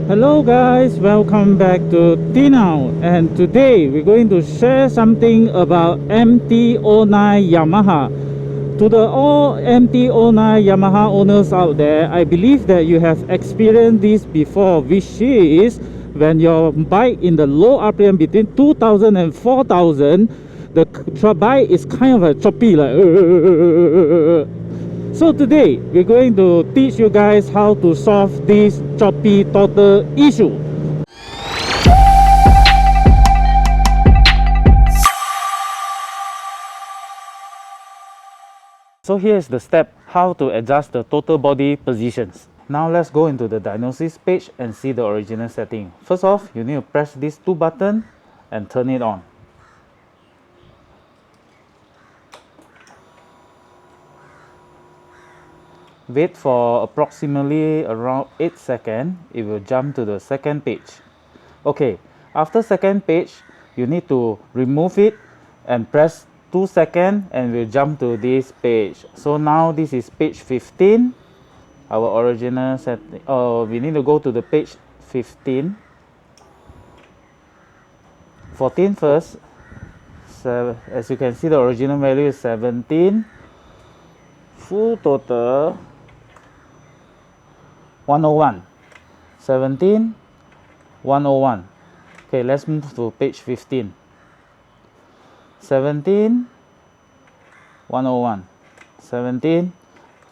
Hello guys, welcome back to T-Now, and today we're going to share something about MT-09 Yamaha. To the all MT-09 Yamaha owners out there, I believe that you have experienced this before, which is when your bike in the low RPM between 2000 and 4000, the bike is kind of a choppy, like So today we're going to teach you guys how to solve this choppy throttle issue. So here's the step how to adjust the throttle body positions. Now let's go into the diagnosis page and see the original setting. First off, you need to press these two buttons and turn it on. Wait for approximately around 8 seconds, it will jump to the second page. Okay, after second page, you need to remove it and press 2 seconds and we'll jump to this page. So now this is page 15, our original setting. We need to go to the page 15. 14 first. So as you can see, the original value is 17. Full total 101. 17, 101. Okay, let's move to page 15. 17, 101. 17,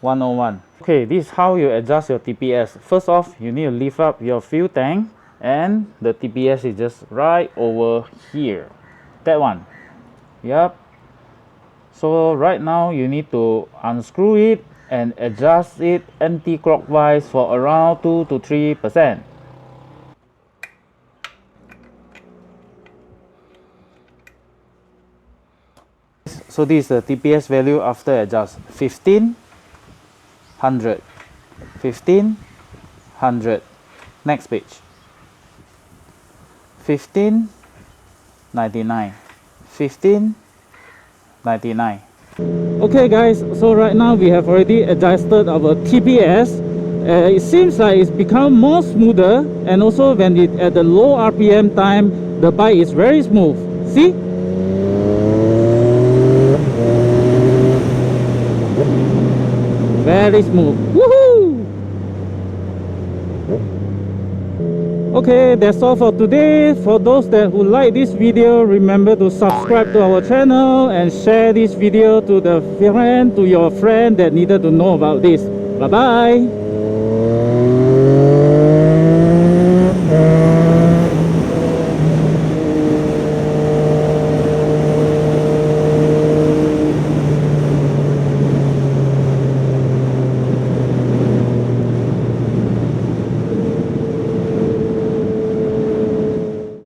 101. Okay, this is how you adjust your TPS. First off, you need to lift up your fuel tank, and the TPS is just right over here. That one. Yep. So right now you need to unscrew it and adjust it anti-clockwise for around 2 to 3%. So this is the TPS value after adjust. 1500. 1500. Next page. 1599. 1599. Okay guys, so right now we have already adjusted our TPS. It seems like it's become more smoother, and also when it at the low RPM time, the bike is very smooth. See? Very smooth. Woohoo! Okay, that's all for today. For those that who like this video, remember to subscribe to our channel and share this video to your friend that needed to know about this. Bye bye.